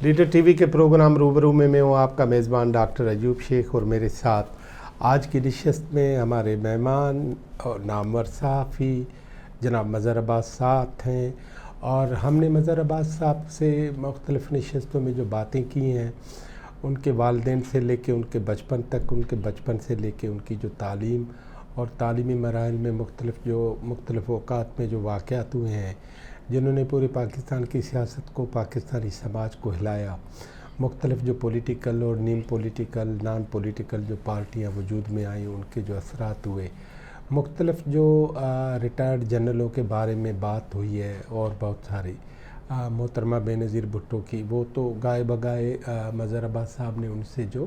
Debtor T V کے programme روبرو میں ہوں آپ کا میزبان ڈاکٹر ایوب شیخ، اور میرے ساتھ آج کی نشست میں ہمارے مہمان اور نامور صحافی جناب مظہر عباس صاحب ہیں، اور ہم نے مظہر عباس صاحب سے مختلف نشستوں میں جو باتیں کی ہیں ان کے والدین سے لے کے ان کے بچپن تک، ان کے بچپن سے لے کے ان کی جو تعلیم اور تعلیمی مراحل میں مختلف اوقات میں جو واقعات ہوئے ہیں جنہوں نے پورے پاکستان کی سیاست کو، پاکستانی سماج کو ہلایا، مختلف جو پولیٹیکل اور نان پولیٹیکل جو پارٹیاں وجود میں آئیں ان کے جو اثرات ہوئے، مختلف جو ریٹائرڈ جنرلوں کے بارے میں بات ہوئی ہے، اور بہت ساری محترمہ بے نظیر بھٹو کی، وہ تو گائے بگائے مظہر عباس صاحب نے ان سے جو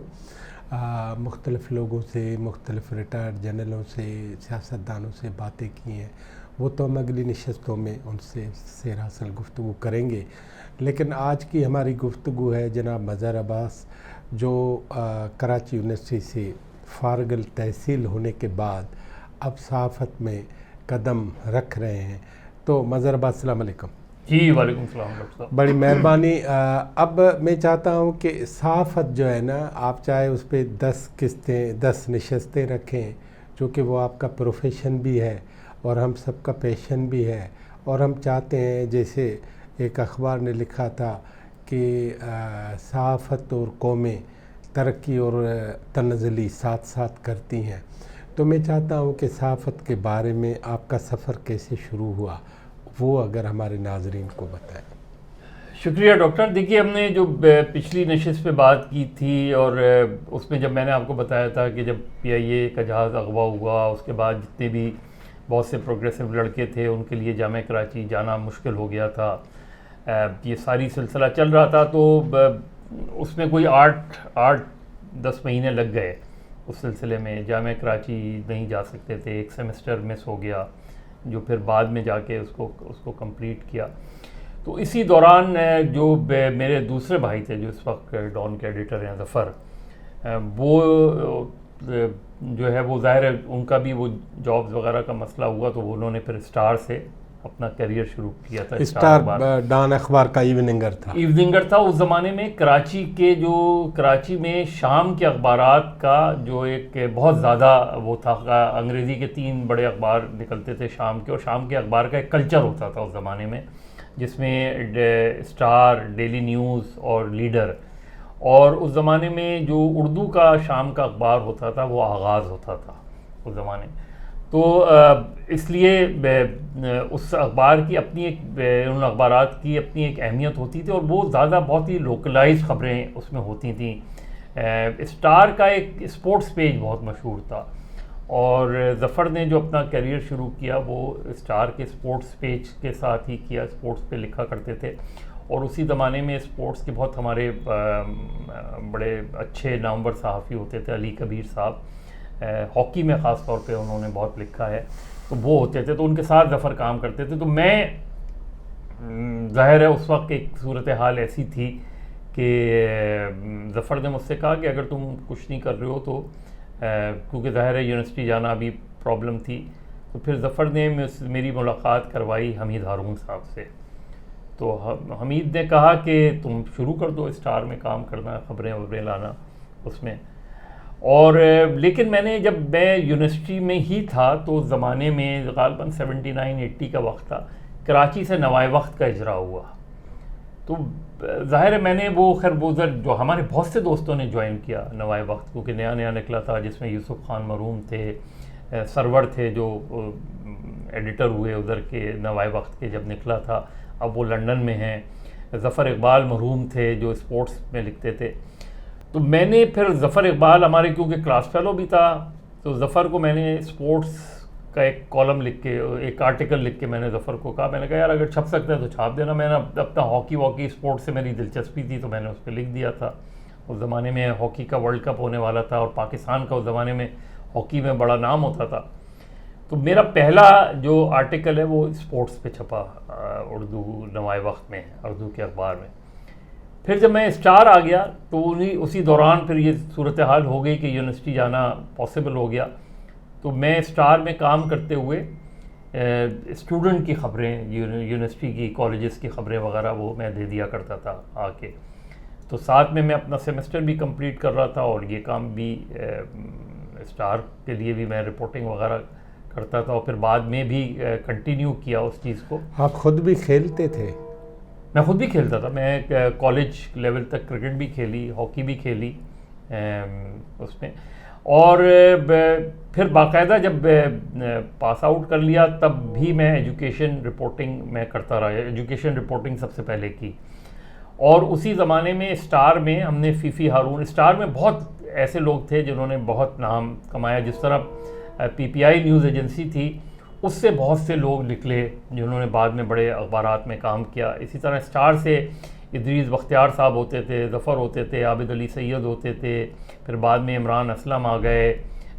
مختلف لوگوں سے، مختلف ریٹائرڈ جنرلوں سے، سیاستدانوں سے باتیں کی ہیں، وہ تو ہم اگلی نشستوں میں ان سے سیر حاصل گفتگو کریں گے۔ لیکن آج کی ہماری گفتگو ہے جناب مظہر عباس، جو کراچی یونیورسٹی سے فارغ التحصیل ہونے کے بعد اب صحافت میں قدم رکھ رہے ہیں۔ تو مظہر عباس السلام علیکم۔ جی وعلیکم السلام ڈاکٹر صاحب۔ بڑی مہربانی۔ اب میں چاہتا ہوں کہ صحافت جو ہے نا، آپ چاہے اس پہ 10 نشستیں رکھیں، چونکہ وہ آپ کا پروفیشن بھی ہے اور ہم سب کا پیشن بھی ہے، اور ہم چاہتے ہیں، جیسے ایک اخبار نے لکھا تھا کہ صحافت اور قومیں ترقی اور تنزلی ساتھ ساتھ کرتی ہیں، تو میں چاہتا ہوں کہ صحافت کے بارے میں آپ کا سفر کیسے شروع ہوا، وہ اگر ہمارے ناظرین کو بتائیں۔ شکریہ ڈاکٹر۔ دیکھیے، ہم نے جو پچھلی نشست پہ بات کی تھی، اور اس میں جب میں نے آپ کو بتایا تھا کہ جب PIA کا جہاز اغوا ہوا، اس کے بعد جتنے بھی بہت سے پروگریسو لڑکے تھے ان کے لیے جامعہ کراچی جانا مشکل ہو گیا تھا، یہ ساری سلسلہ چل رہا تھا، تو اس میں کوئی 8-10 مہینے لگ گئے اس سلسلے میں، جامعہ کراچی نہیں جا سکتے تھے، ایک سیمسٹر مس ہو گیا جو پھر بعد میں جا کے اس کو کمپلیٹ کیا۔ تو اسی دوران جو میرے دوسرے بھائی تھے جو اس وقت ڈان کے ایڈیٹر ہیں، ظفر، وہ جو ہے وہ ظاہر ہے ان کا بھی وہ جابز وغیرہ کا مسئلہ ہوا، تو انہوں نے پھر اسٹار سے اپنا کیریئر شروع کیا تھا۔ اسٹار ڈان اخبار کا ایوننگر تھا اس زمانے میں۔ کراچی میں شام کے اخبارات کا جو ایک بہت زیادہ وہ تھا، انگریزی کے 3 بڑے اخبار نکلتے تھے شام کے، اور شام کے اخبار کا ایک کلچر ہوتا تھا اس زمانے میں، جس میں اسٹار، ڈیلی نیوز اور لیڈر، اور اس زمانے میں جو اردو کا شام کا اخبار ہوتا تھا وہ آغاز ہوتا تھا اس زمانے میں، تو اس لیے اس اخبار کی اپنی ان اخبارات کی اپنی ایک اہمیت ہوتی تھی، اور وہ زیادہ بہت ہی لوکلائز خبریں اس میں ہوتی تھیں۔ اسٹار کا ایک اسپورٹس پیج بہت مشہور تھا، اور ظفر نے جو اپنا کیریئر شروع کیا وہ اسٹار کے اسپورٹس پیج کے ساتھ ہی کیا، اسپورٹس پہ لکھا کرتے تھے، اور اسی زمانے میں اسپورٹس کے بہت ہمارے بڑے اچھے نامور صحافی ہوتے تھے، علی کبیر صاحب، ہاکی میں خاص طور پہ انہوں نے بہت لکھا ہے، تو وہ ہوتے تھے، تو ان کے ساتھ ظفر کام کرتے تھے۔ تو میں ظاہر ہے اس وقت ایک صورتحال ایسی تھی کہ ظفر نے مجھ سے کہا کہ اگر تم کچھ نہیں کر رہے ہو تو، کیونکہ ظاہر ہے یونیورسٹی جانا بھی پرابلم تھی، تو پھر ظفر نے میری ملاقات کروائی حمید ہارون صاحب سے۔ تو حمید نے کہا کہ تم شروع کر دو اسٹار میں کام کرنا، خبریں لانا اس میں، اور لیکن جب میں یونیورسٹی میں ہی تھا تو اس زمانے میں غالباً 79-80 کا وقت تھا، کراچی سے نوائے وقت کا اجرا ہوا، تو ظاہر ہے میں نے وہ جو ہمارے بہت سے دوستوں نے جوائن کیا نوائے وقت، کیونکہ نیا نکلا تھا، جس میں یوسف خان مرحوم تھے، سرور تھے جو ایڈیٹر ہوئے ادھر کے نوائے وقت کے جب نکلا تھا، اب وہ لنڈن میں ہیں، ظفر اقبال مرحوم تھے جو اسپورٹس میں لکھتے تھے۔ تو میں نے پھر ظفر اقبال ہمارے کیونکہ کلاس فیلو بھی تھا، تو ظفر کو میں نے اسپورٹس کا ایک کالم لکھ کے، ایک آرٹیکل لکھ کے میں نے ظفر کو کہا، میں نے کہا یار اگر چھپ سکتا ہے تو چھاپ دینا۔ میں نے اپنا ہاکی اسپورٹ سے میری دلچسپی تھی تو میں نے اس پہ لکھ دیا تھا۔ اس زمانے میں ہاکی کا ورلڈ کپ ہونے والا تھا، اور پاکستان کا اس زمانے میں ہاکی میں بڑا نام ہوتا تھا، تو میرا پہلا جو آرٹیکل ہے وہ اسپورٹس پہ چھپا اردو نوائے وقت میں، اردو کے اخبار میں۔ پھر جب میں اسٹار آ گیا تو اسی دوران پھر یہ صورتحال ہو گئی کہ یونیورسٹی جانا پاسبل ہو گیا، تو میں اسٹار میں کام کرتے ہوئے اسٹوڈنٹ کی خبریں، یونیورسٹی کی، کالجز کی خبریں وغیرہ وہ میں دے دیا کرتا تھا آ کے۔ تو ساتھ میں اپنا سیمسٹر بھی کمپلیٹ کر رہا تھا اور یہ کام بھی اسٹار کے لیے بھی میں رپورٹنگ وغیرہ کرتا تھا، اور پھر بعد میں بھی کنٹینیو کیا اس چیز کو۔ آپ خود بھی کھیلتے تھے؟ میں خود بھی کھیلتا تھا، میں کالج لیول تک کرکٹ بھی کھیلی، ہاکی بھی کھیلی اس میں، اور پھر باقاعدہ جب پاس آؤٹ کر لیا تب بھی میں ایجوکیشن رپورٹنگ میں کرتا رہا۔ ایجوکیشن رپورٹنگ سب سے پہلے کی، اور اسی زمانے میں اسٹار میں ہم نے فیفی ہارون، اسٹار میں بہت ایسے لوگ تھے جنہوں نے بہت نام کمایا، جس طرح پی پی آئی نیوز ایجنسی تھی، اس سے بہت سے لوگ نکلے جنہوں نے بعد میں بڑے اخبارات میں کام کیا۔ اسی طرح اسٹار سے ادریس بختیار صاحب ہوتے تھے، ظفر ہوتے تھے، عابد علی سید ہوتے تھے، پھر بعد میں عمران اسلم آ گئے،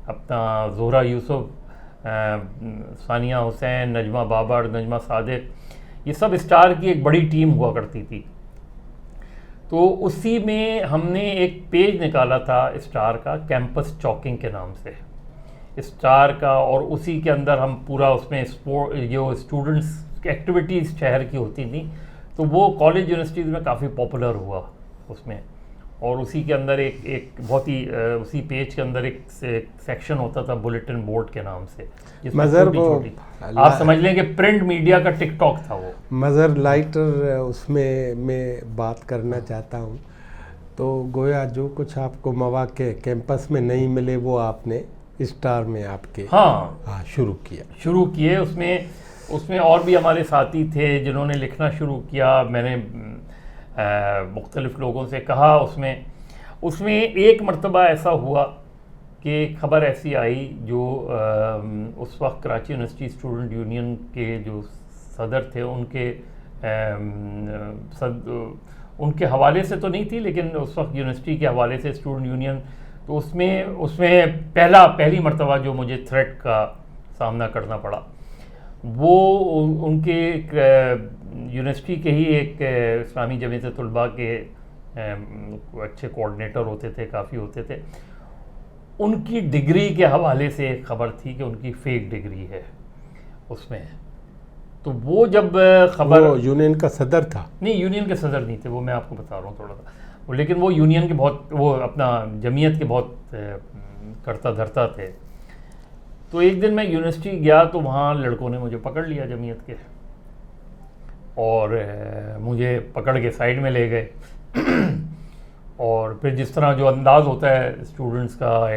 اپنا زہرہ یوسف، ثانیہ حسین، نجمہ بابر، نجمہ صادق، یہ سب اسٹار کی ایک بڑی ٹیم ہوا کرتی تھی۔ تو اسی میں ہم نے ایک پیج نکالا تھا اسٹار کا، کیمپس چاکنگ کے نام سے، اسٹار کا، اور اسی کے اندر ہم پورا اس میں جو اسٹوڈنٹس ایکٹیویٹیز شہر کی ہوتی تھیں، تو وہ کالج یونیورسٹیز میں کافی پاپولر ہوا اس میں، اور اسی کے اندر ایک بہت ہی اسی پیج کے اندر ایک سیکشن ہوتا تھا بلیٹن بورڈ کے نام سے، جس میں چھوٹی چھوٹی، آپ سمجھ لیں کہ پرنٹ میڈیا کا ٹک ٹاک تھا وہ۔ مظہر لائٹر اس میں بات کرنا چاہتا ہوں، تو گویا جو کچھ آپ کو مواقع کیمپس میں نہیں ملے وہ آپ نے اسٹار میں آپ کے شروع کیے۔ اس میں اور بھی ہمارے ساتھی تھے جنہوں نے لکھنا شروع کیا، میں نے مختلف لوگوں سے کہا، اس میں ایک مرتبہ ایسا ہوا کہ خبر ایسی آئی، جو اس وقت کراچی یونیورسٹی اسٹوڈنٹ یونین کے جو صدر تھے، ان کے حوالے سے تو نہیں تھی، لیکن اس وقت یونیورسٹی کے حوالے سے اسٹوڈنٹ یونین، تو اس میں پہلی مرتبہ جو مجھے تھریٹ کا سامنا کرنا پڑا، وہ ان کے یونیورسٹی کے ہی ایک اسلامی جمعیت طلباء کے اچھے کوآرڈینیٹر ہوتے تھے، کافی ہوتے تھے، ان کی ڈگری کے حوالے سے ایک خبر تھی کہ ان کی فیک ڈگری ہے اس میں۔ تو وہ جب خبر، وہ یونین کا صدر تھا؟ نہیں، یونین کے صدر نہیں تھے وہ، میں آپ کو بتا رہا ہوں تھوڑا سا، لیکن وہ یونین کے بہت، وہ اپنا جمعیت کے بہت کرتا دھرتا تھے۔ تو ایک دن میں یونیورسٹی گیا تو وہاں لڑکوں نے مجھے پکڑ لیا جمعیت کے، اور مجھے پکڑ کے سائڈ میں لے گئے، اور پھر جس طرح جو انداز ہوتا ہے اسٹوڈنٹس کا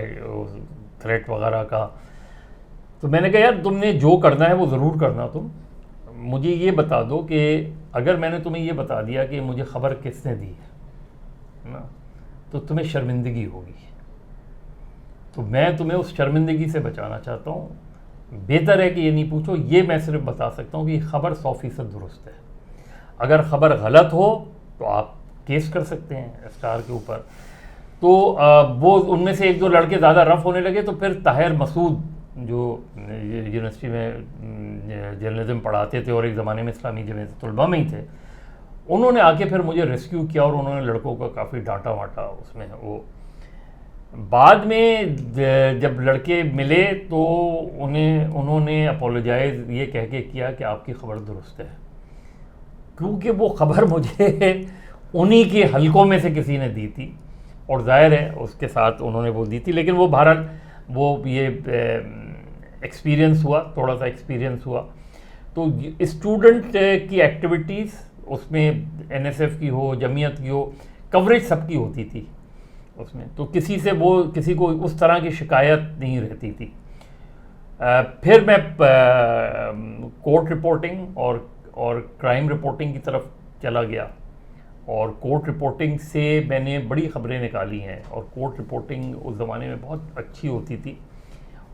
تھریٹ وغیرہ کا، تو میں نے کہا یار تم نے جو کرنا ہے وہ ضرور کرنا، تم مجھے یہ بتا دو کہ اگر میں نے تمہیں یہ بتا دیا کہ مجھے خبر کس نے دی ہے نا، تو تمہیں شرمندگی ہوگی، تو میں تمہیں اس شرمندگی سے بچانا چاہتا ہوں، بہتر ہے کہ یہ نہیں پوچھو، یہ میں صرف بتا سکتا ہوں کہ یہ خبر 100% درست ہے، اگر خبر غلط ہو تو آپ کیس کر سکتے ہیں اسٹار کے اوپر۔ تو وہ ان میں سے ایک دو لڑکے زیادہ رف ہونے لگے، تو پھر طاہر مسعود جو یونیورسٹی میں جرنلزم پڑھاتے تھے اور ایک زمانے میں اسلامی جمعیت طلباء میں ہی تھے، انہوں نے آ کے پھر مجھے ریسکیو کیا، اور انہوں نے لڑکوں کا کافی ڈانٹا واٹا اس میں۔ وہ بعد میں جب لڑکے ملے تو انہوں نے اپولوجائز یہ کہہ کے کیا کہ آپ کی خبر درست ہے، کیونکہ وہ خبر مجھے انہی کے حلقوں میں سے کسی نے دی تھی، اور ظاہر ہے اس کے ساتھ انہوں نے وہ دی تھی، لیکن وہ بہرحال وہ یہ ایکسپیرینس ہوا، تھوڑا سا ایکسپیرینس ہوا۔ تو اسٹوڈنٹ کی ایکٹیویٹیز اس میں این ایس ایف کی ہو، جمعیت کی ہو، کوریج سب کی ہوتی تھی اس میں، تو کسی کو اس طرح کی شکایت نہیں رہتی تھی۔ پھر میں کورٹ رپورٹنگ اور کرائم رپورٹنگ کی طرف چلا گیا، اور کورٹ رپورٹنگ سے میں نے بڑی خبریں نکالی ہیں، اور کورٹ رپورٹنگ اس زمانے میں بہت اچھی ہوتی تھی۔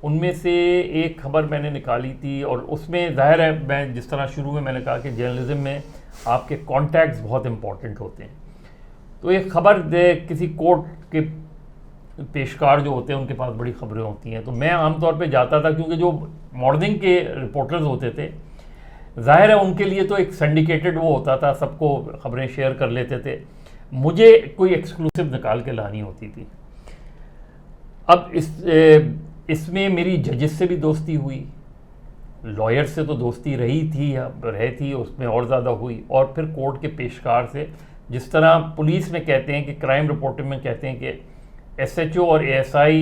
ان میں سے ایک خبر میں نے نکالی تھی، اور اس میں ظاہر ہے میں جس طرح شروع میں نے کہا کہ جرنلزم میں آپ کے کانٹیکٹس بہت امپورٹنٹ ہوتے ہیں، تو ایک خبر کسی کورٹ کے پیشکار جو ہوتے ہیں ان کے پاس بڑی خبریں ہوتی ہیں، تو میں عام طور پہ جاتا تھا، کیونکہ جو مارننگ کے رپورٹرز ہوتے تھے ظاہر ہے ان کے لیے تو ایک سینڈیکیٹڈ وہ ہوتا تھا، سب کو خبریں شیئر کر لیتے تھے، مجھے کوئی ایکسکلوسیو نکال کے لانی ہوتی تھی۔ اب اس میں میری ججز سے بھی دوستی ہوئی، لائر سے تو دوستی رہی تھی، اس میں اور زیادہ ہوئی، اور پھر کورٹ کے پیشکار سے جس طرح پولیس میں کہتے ہیں کہ کرائم رپورٹنگ میں کہتے ہیں کہ ایس ایچ او اور اے ایس آئی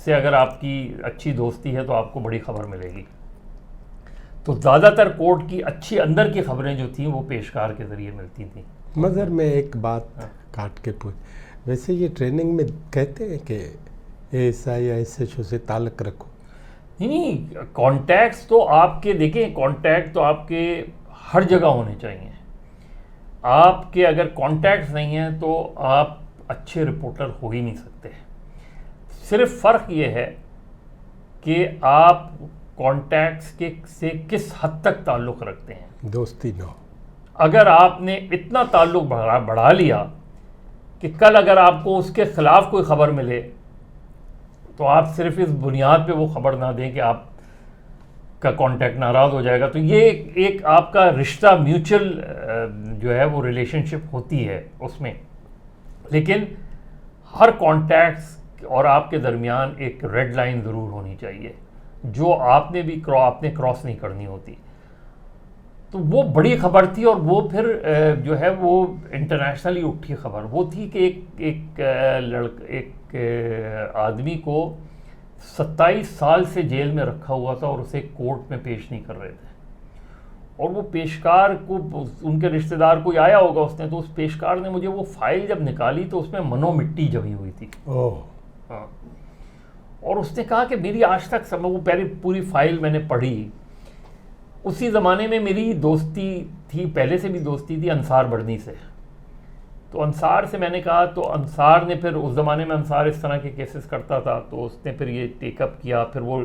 سے اگر آپ کی اچھی دوستی ہے تو آپ کو بڑی خبر ملے گی. تو زیادہ تر کورٹ کی اچھی اندر کی خبریں جو تھیں وہ پیشکار کے ذریعے ملتی تھیں. مظہر میں ایک بات کاٹ کے پوچھ، ویسے یہ ٹریننگ میں کہتے ہیں کہ اے ایس آئی یا ایس ایچ او سے تعلق رکھو؟ نہیں، کانٹیکٹس تو آپ کے دیکھیں، کانٹیکٹ تو آپ کے ہر جگہ ہونے چاہیے. آپ کے اگر کانٹیکٹس نہیں ہیں تو آپ اچھے رپورٹر ہو ہی نہیں سکتے. صرف فرق یہ ہے کہ آپ کانٹیکٹس کے سے کس حد تک تعلق رکھتے ہیں. دوستی نہ ہو. اگر آپ نے اتنا تعلق بڑھا لیا کہ کل اگر آپ کو اس کے خلاف کوئی خبر ملے تو آپ صرف اس بنیاد پہ وہ خبر نہ دیں کہ آپ کا کانٹیکٹ ناراض ہو جائے گا. تو یہ ایک آپ کا رشتہ میوچل جو ہے وہ ریلیشن شپ ہوتی ہے اس میں، لیکن ہر کانٹیکٹس اور آپ کے درمیان ایک ریڈ لائن ضرور ہونی چاہیے جو آپ نے بھی کراس نہیں کرنی ہوتی. تو وہ بڑی خبر تھی، اور وہ پھر جو ہے وہ انٹرنیشنلی اٹھی خبر وہ تھی کہ ایک آدمی کو 27 سال سے جیل میں رکھا ہوا تھا اور اسے کورٹ میں پیش نہیں کر رہے تھے. اور وہ پیشکار کو، ان کے رشتہ دار کوئی آیا ہوگا اس نے، تو اس پیشکار نے مجھے وہ فائل جب نکالی تو اس میں منو مٹی جمی ہوئی تھی. ہاں، اور اس نے کہا کہ میری آج تک وہ پوری فائل میں نے پڑھی. اسی زمانے میں میری دوستی تھی، پہلے سے بھی دوستی تھی انصار بڑھنی سے. تو انصار سے میں نے کہا، تو انصار نے پھر اس زمانے میں انصار اس طرح کے کیسز کرتا تھا، تو اس نے پھر یہ ٹیک اپ کیا. پھر وہ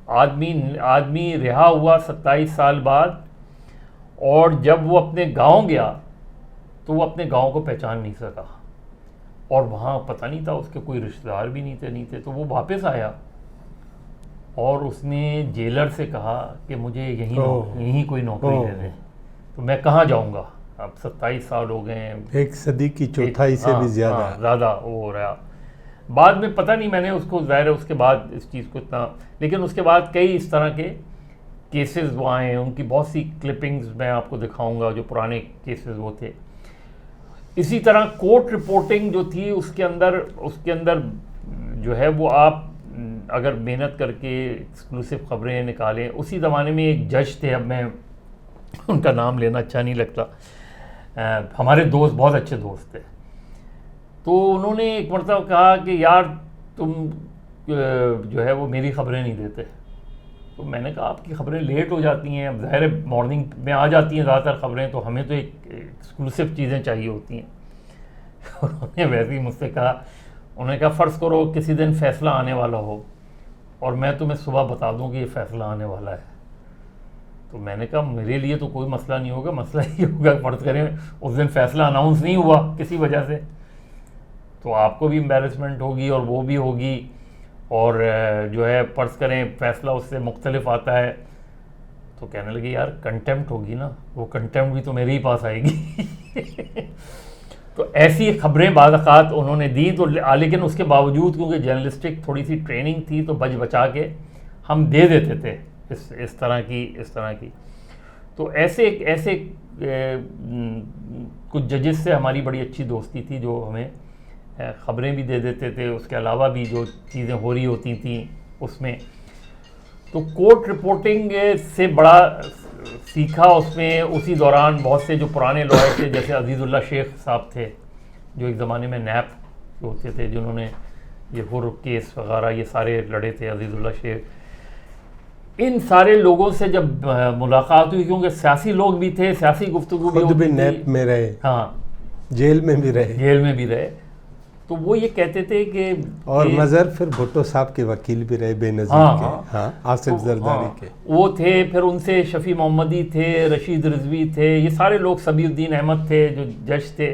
آدمی رہا ہوا 27 سال بعد، اور جب وہ اپنے گاؤں گیا تو وہ اپنے گاؤں کو پہچان نہیں سکا، اور وہاں پتہ نہیں تھا، اس کے کوئی رشتہ دار بھی نہیں تھے. تو وہ واپس آیا اور اس نے جیلر سے کہا کہ مجھے یہیں کوئی نوکری دے دیں. تو میں کہاں جاؤں گا، اب 27 سال ہو گئے ہیں، ایک صدی کی چوتھائی سے بھی زیادہ وہ ہو رہا. بعد میں پتہ نہیں، میں نے اس کو ظاہر ہے اس کے بعد اس چیز کو اتنا، لیکن اس کے بعد کئی اس طرح کے کیسز وہ آئے ہیں. ان کی بہت سی کلپنگز میں آپ کو دکھاؤں گا جو پرانے کیسز وہ تھے. اسی طرح کورٹ رپورٹنگ جو تھی اس کے اندر جو ہے وہ آپ اگر محنت کر کے ایکسکلوسیو خبریں نکالیں. اسی زمانے میں ایک جج تھے، اب میں ان کا نام لینا اچھا نہیں لگتا، ہمارے دوست، بہت اچھے دوست تھے. تو انہوں نے ایک مرتبہ کہا کہ یار تم جو ہے وہ میری خبریں نہیں دیتے. تو میں نے کہا آپ کی خبریں لیٹ ہو جاتی ہیں، اب ظاہر مارننگ میں آ جاتی ہیں زیادہ تر خبریں، تو ہمیں تو ایک ایکسکلوسیو چیزیں چاہیے ہوتی ہیں. انہوں نے ویسے ہی مجھ سے کہا، انہوں نے کہا فرض کرو کسی دن فیصلہ آنے والا ہو اور میں تمہیں صبح بتا دوں کہ یہ فیصلہ آنے والا ہے. تو میں نے کہا میرے لیے تو کوئی مسئلہ نہیں ہوگا، مسئلہ یہ ہوگا فرض کریں اس دن فیصلہ اناؤنس نہیں ہوا کسی وجہ سے، تو آپ کو بھی امبیرسمنٹ ہوگی اور وہ بھی ہوگی، اور جو ہے فرض کریں فیصلہ اس سے مختلف آتا ہے. تو کہنے لگے یار کنٹیمپٹ ہوگی نا، وہ کنٹیمپٹ بھی تو میرے ہی پاس آئے گی. تو ایسی خبریں بعض اوقات انہوں نے دی. تو لیکن اس کے باوجود کیونکہ جرنلسٹک تھوڑی سی ٹریننگ تھی تو بچا کے ہم دے دیتے تھے اس طرح کی. تو ایسے کچھ ججز سے ہماری بڑی اچھی دوستی تھی جو ہمیں خبریں بھی دے دیتے تھے، اس کے علاوہ بھی جو چیزیں ہو رہی ہوتی تھیں اس میں. تو کورٹ رپورٹنگ سے بڑا سیکھا اس میں. اسی دوران بہت سے جو پرانے لائر تھے جیسے عزیز اللہ شیخ صاحب تھے جو ایک زمانے میں نیب ہوتے تھے، جنہوں نے یہ ہر کیس وغیرہ یہ سارے لڑے تھے. عزیز اللہ شیخ، ان سارے لوگوں سے جب ملاقات ہوئی، کیونکہ سیاسی لوگ بھی تھے، سیاسی گفتگو بھی ہوتی تھی، نیب میں رہے، ہاں جیل میں بھی رہے، تو وہ یہ کہتے تھے کہ اور مظہر پھر بھٹو صاحب کے وکیل بھی رہے، بے نظیر کے، آصف زرداری کے وہ تھے. پھر ان سے شفیع محمدی تھے، رشید رضوی تھے، یہ سارے لوگ، سبی الدین احمد تھے جو جج تھے.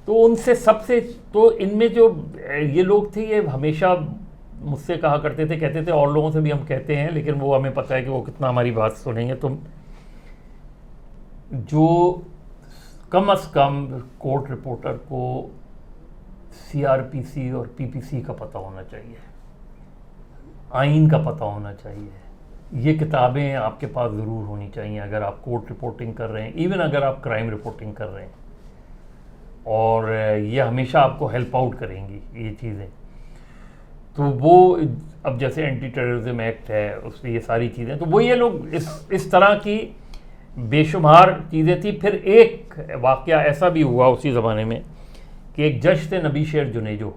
تو ان سے سب سے، تو ان میں جو یہ لوگ تھے یہ ہمیشہ مجھ سے کہا کرتے تھے، کہتے تھے اور لوگوں سے بھی ہم کہتے ہیں لیکن وہ ہمیں پتہ ہے کہ وہ کتنا ہماری بات سنیں گے، تم جو کم از کم کورٹ رپورٹر کو CRPC اور PPC کا پتہ ہونا چاہیے، آئین کا پتہ ہونا چاہیے. یہ کتابیں آپ کے پاس ضرور ہونی چاہیے اگر آپ کورٹ رپورٹنگ کر رہے ہیں، ایون اگر آپ کرائم رپورٹنگ کر رہے ہیں. اور یہ ہمیشہ آپ کو ہیلپ آؤٹ کریں گی یہ چیزیں. تو وہ اب جیسے اینٹی ٹیررزم ایکٹ ہے اس میں یہ ساری چیزیں, تو وہ یہ لوگ اس طرح کی بے شمار چیزیں تھیں. پھر ایک واقعہ ایسا بھی ہوا اسی زمانے میں کہ ایک جج تھے نبی شیر جنیجو,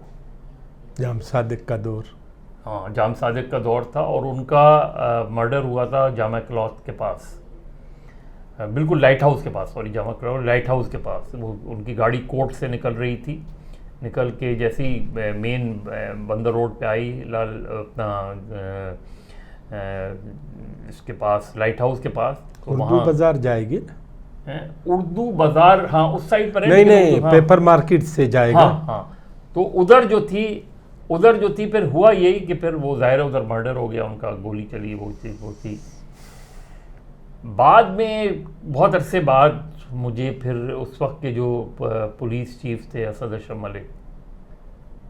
جام صادق کا دور. ہاں, جام صادق کا دور تھا, اور ان کا مرڈر ہوا تھا جامع کلاتھ کے پاس, بالکل لائٹ ہاؤس کے پاس, سوری جامع کلاتھ لائٹ ہاؤس کے پاس. وہ ان کی گاڑی کورٹ سے نکل رہی تھی, نکل کے جیسی مین بندر روڈ پہ آئی لال اپنا اس کے پاس لائٹ ہاؤس کے پاس, تو اردو وہاں بازار جائے گی, اردو بازار, ہاں اس سائڈ پر ہے, نہیں پیپر مارکیٹ سے جائے گا. ہاں. تو ادھر جو تھی پھر ہوا یہی کہ پھر وہ ظاہر ادھر مرڈر ہو گیا ان کا, گولی چلی, وہ تھی. بعد میں بہت عرصے بعد مجھے پھر اس وقت کے جو پولیس چیف تھے اسد اشرف ملک,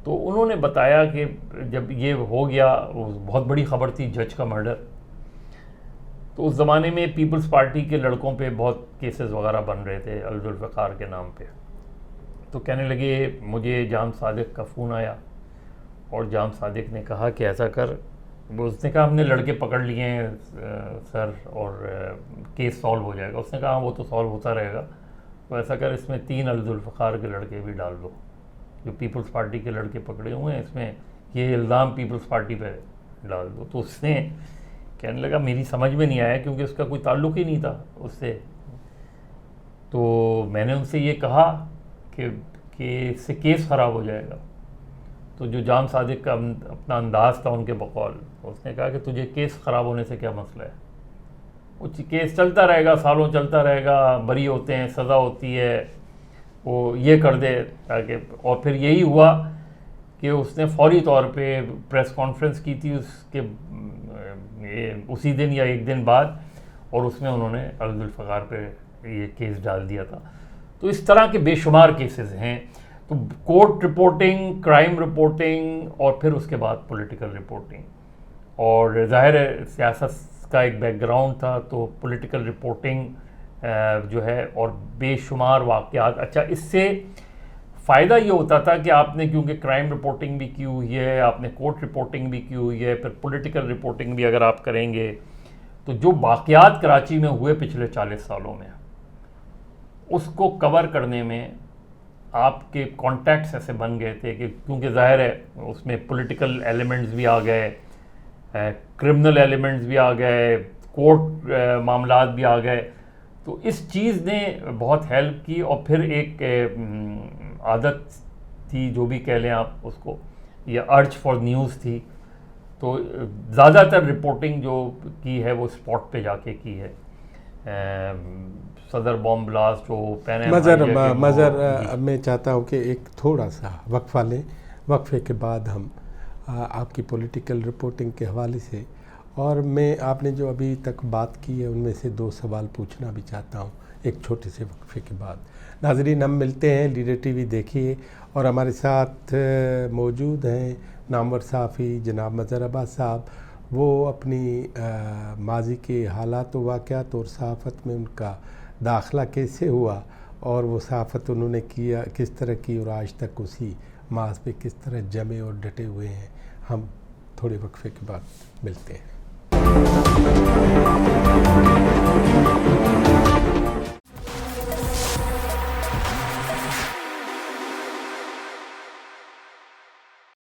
تو انہوں نے بتایا کہ جب یہ ہو گیا, بہت بڑی خبر تھی جج کا مرڈر, تو اس زمانے میں پیپلز پارٹی کے لڑکوں پہ بہت کیسز وغیرہ بن رہے تھے الذوالفقار کے نام پہ. تو کہنے لگے, مجھے جام صادق کا فون آیا, اور جام صادق نے کہا کہ ایسا کر, اس نے کہا ہم نے لڑکے پکڑ لیے ہیں سر, اور کیس سالو ہو جائے گا. اس نے کہا وہ تو سالو ہوتا رہے گا, تو ایسا کر اس میں 3 الذوالفقار کے لڑکے بھی ڈال دو جو پیپلز پارٹی کے لڑکے پکڑے ہوئے ہیں, اس میں یہ الزام پیپلز پارٹی پہ ڈال دو. تو اس نے کہنے لگا میری سمجھ میں نہیں آیا, کیونکہ اس کا کوئی تعلق ہی نہیں تھا اس سے. تو میں نے ان سے یہ کہا کہ اس سے کیس خراب ہو جائے گا. تو جو جام صادق کا اپنا انداز تھا ان کے بقول, اس نے کہا کہ تجھے کیس خراب ہونے سے کیا مسئلہ ہے, وہ کیس چلتا رہے گا, سالوں چلتا رہے گا, بری ہوتے ہیں, سزا ہوتی ہے, وہ یہ کر دے تاکہ. اور پھر یہی ہوا کہ اس نے فوری طور پہ پریس کانفرنس کی تھی اس کے اسی دن یا ایک دن بعد, اور اس میں انہوں نے الذوالفقار پہ یہ کیس ڈال دیا تھا. تو اس طرح کے بے شمار کیسز ہیں. تو کورٹ رپورٹنگ, کرائم رپورٹنگ, اور پھر اس کے بعد پولیٹیکل رپورٹنگ, اور ظاہر ہے سیاست کا ایک بیک گراؤنڈ تھا, تو پولیٹیکل رپورٹنگ جو ہے, اور بے شمار واقعات. اچھا, اس سے فائدہ یہ ہوتا تھا کہ آپ نے کیونکہ کرائم رپورٹنگ بھی کی ہوئی ہے, آپ نے کورٹ رپورٹنگ بھی کی ہوئی ہے, پھر پولیٹیکل رپورٹنگ بھی اگر آپ کریں گے, تو جو واقعات کراچی میں ہوئے پچھلے 40 سالوں میں, اس کو کور کرنے میں آپ کے کانٹیکٹس ایسے بن گئے تھے کہ کیونکہ ظاہر ہے اس میں پولیٹیکل ایلیمنٹس بھی آ گئے, کرمنل ایلیمنٹس بھی آ گئے, کورٹ معاملات بھی آ گئے. تو اس چیز نے بہت ہیلپ کی. اور پھر ایک عادت تھی, جو بھی کہہ لیں آپ اس کو, یہ ارج فار نیوز تھی. تو زیادہ تر رپورٹنگ جو کی ہے وہ اسپاٹ پہ جا کے کی ہے. صدر بوم بلاسٹ ہو, مظہر میں چاہتا ہوں کہ ایک تھوڑا سا وقفہ لیں, وقفے کے بعد ہم آپ کی پولیٹیکل رپورٹنگ کے حوالے سے, اور میں آپ نے جو ابھی تک بات کی ہے ان میں سے 2 سوال پوچھنا بھی چاہتا ہوں ایک چھوٹے سے وقفے کے بعد. ناظرین, ہم ملتے ہیں, لیڈر ٹی وی دیکھیے, اور ہمارے ساتھ موجود ہیں نامور صحافی جناب مظہر عباس صاحب. وہ اپنی ماضی کے حالات و واقعات اور صحافت میں ان کا داخلہ کیسے ہوا, اور وہ صحافت انہوں نے کیا کس طرح کی, اور آج تک اسی محاذ پہ کس طرح جمے اور ڈٹے ہوئے ہیں. ہم تھوڑے وقفے کے بعد ملتے ہیں.